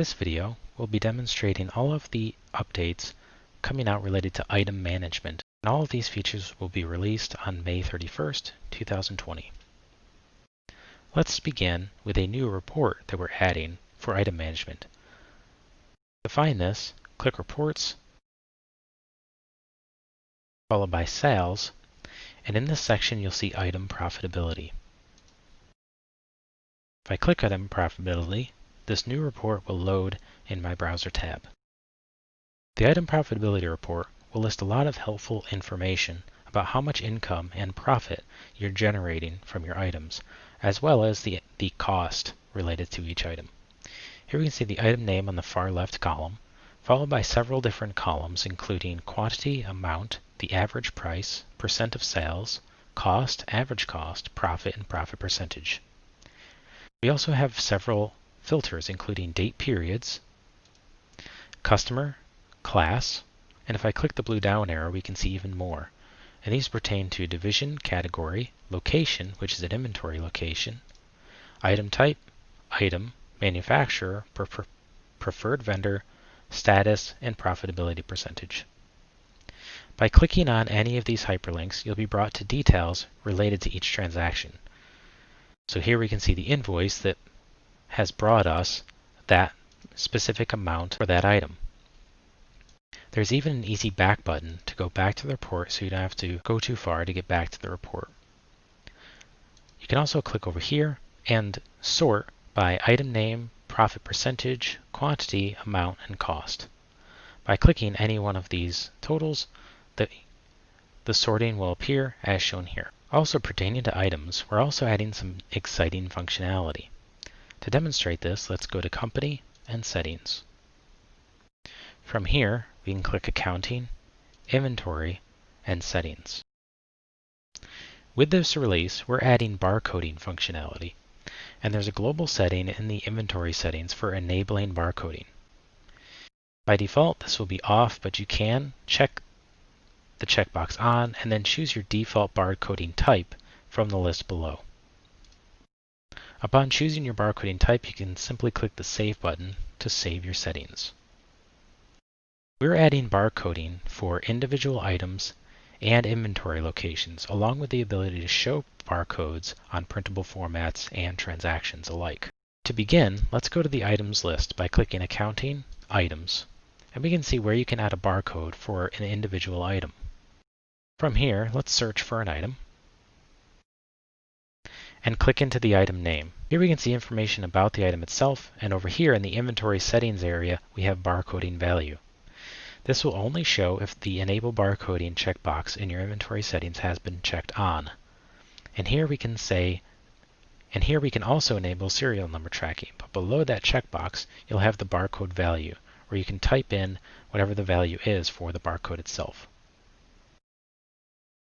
This video will be demonstrating all of the updates coming out related to item management, and all of these features will be released on May 31st, 2020. Let's begin with a new report that we're adding for item management. To find this, click Reports, followed by Sales, and in this section you'll see Item Profitability. If I click Item Profitability, this new report will load in my browser tab. The Item Profitability report will list a lot of helpful information about how much income and profit you're generating from your items, as well as the cost related to each item. Here we can see the item name on the far left column, followed by several different columns including quantity, amount, the average price, percent of sales, cost, average cost, profit, and profit percentage. We also have several filters including date periods, customer, class, and if I click the blue down arrow we can see even more. And these pertain to division, category, location, which is an inventory location, item type, item, manufacturer, preferred vendor, status, and profitability percentage. By clicking on any of these hyperlinks, you'll be brought to details related to each transaction. So here we can see the invoice that has brought us that specific amount for that item. There's even an easy back button to go back to the report so you don't have to go too far to get back to the report. You can also click over here and sort by item name, profit percentage, quantity, amount, and cost. By clicking any one of these totals, the sorting will appear as shown here. Also pertaining to items, we're also adding some exciting functionality. To demonstrate this, let's go to Company and Settings. From here, we can click Accounting, Inventory, and Settings. With this release, we're adding barcoding functionality, and there's a global setting in the inventory settings for enabling barcoding. By default, this will be off, but you can check the checkbox on and then choose your default barcoding type from the list below. Upon choosing your barcoding type, you can simply click the Save button to save your settings. We're adding barcoding for individual items and inventory locations, along with the ability to show barcodes on printable formats and transactions alike. To begin, let's go to the items list by clicking Accounting, Items, and we can see where you can add a barcode for an individual item. From here, let's search for an item and click into the item name. Here we can see information about the item itself, and over here in the inventory settings area we have barcoding value. This will only show if the Enable Barcoding checkbox in your inventory settings has been checked on. And here we can also enable serial number tracking, but below that checkbox you'll have the barcode value, where you can type in whatever the value is for the barcode itself.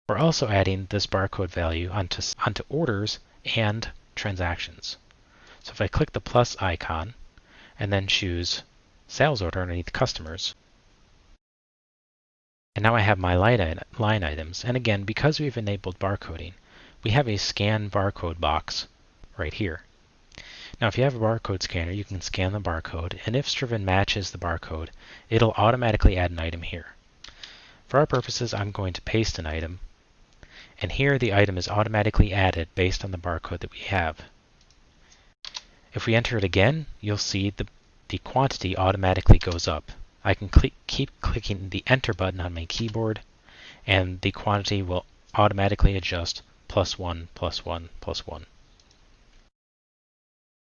We're also adding this barcode value onto orders and transactions. So if I click the plus icon and then choose sales order underneath customers, and now I have my line items, and again, because we've enabled barcoding, we have a scan barcode box right here. Now if you have a barcode scanner, you can scan the barcode, and if Striven matches the barcode, it'll automatically add an item here. For our purposes, I'm going to paste an item, and here the item is automatically added based on the barcode that we have. If we enter it again, you'll see the quantity automatically goes up. I can keep clicking the Enter button on my keyboard, and the quantity will automatically adjust +1, +1, +1.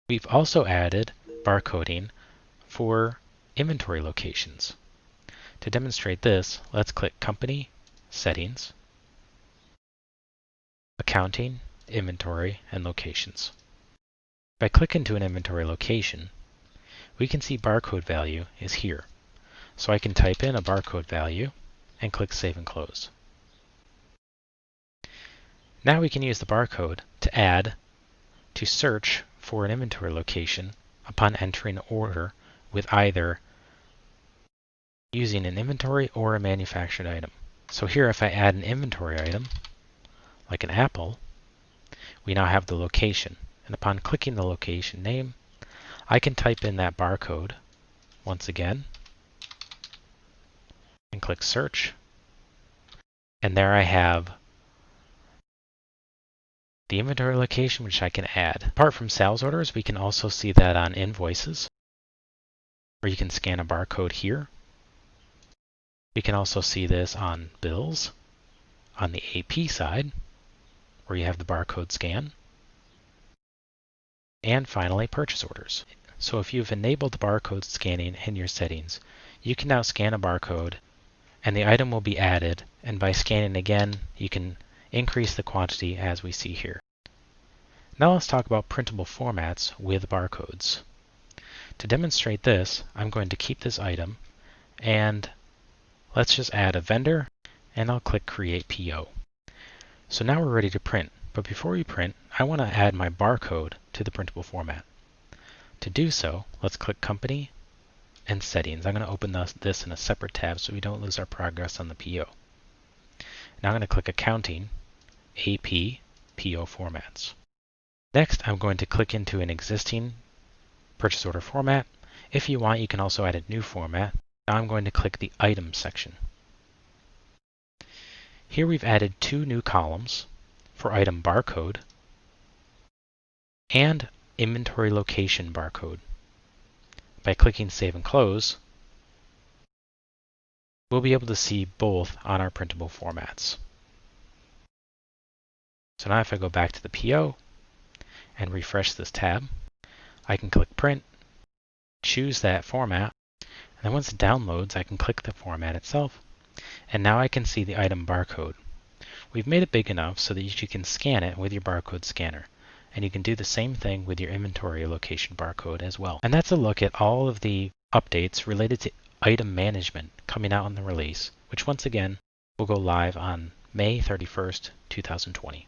We've also added barcoding for inventory locations. To demonstrate this, let's click Company, Settings, Accounting, Inventory, and Locations. If I click into an inventory location, we can see barcode value is here. So I can type in a barcode value and click Save and Close. Now we can use the barcode to search for an inventory location upon entering an order with either using an inventory or a manufactured item. So here if I add an inventory item, like an apple, we now have the location. And upon clicking the location name, I can type in that barcode once again and click search. And there I have the inventory location, which I can add. Apart from sales orders, we can also see that on invoices, where you can scan a barcode here. We can also see this on bills, on the AP side, where you have the barcode scan. And finally, purchase orders. So if you've enabled barcode scanning in your settings, you can now scan a barcode and the item will be added, and by scanning again, you can increase the quantity as we see here. Now let's talk about printable formats with barcodes. To demonstrate this, I'm going to keep this item and let's just add a vendor, and I'll click Create PO. So now we're ready to print, but before we print, I want to add my barcode to the printable format. To do so, let's click Company and Settings. I'm going to open this in a separate tab so we don't lose our progress on the PO. Now I'm going to click Accounting, AP, PO Formats. Next, I'm going to click into an existing purchase order format. If you want, you can also add a new format. Now I'm going to click the Items section. Here we've added two new columns for item barcode and inventory location barcode. By clicking Save and Close, we'll be able to see both on our printable formats. So now if I go back to the PO and refresh this tab, I can click Print, choose that format, and then once it downloads, I can click the format itself, and now I can see the item barcode. We've made it big enough so that you can scan it with your barcode scanner, and you can do the same thing with your inventory location barcode as well. And that's a look at all of the updates related to item management coming out in the release, which once again will go live on May 31st, 2020.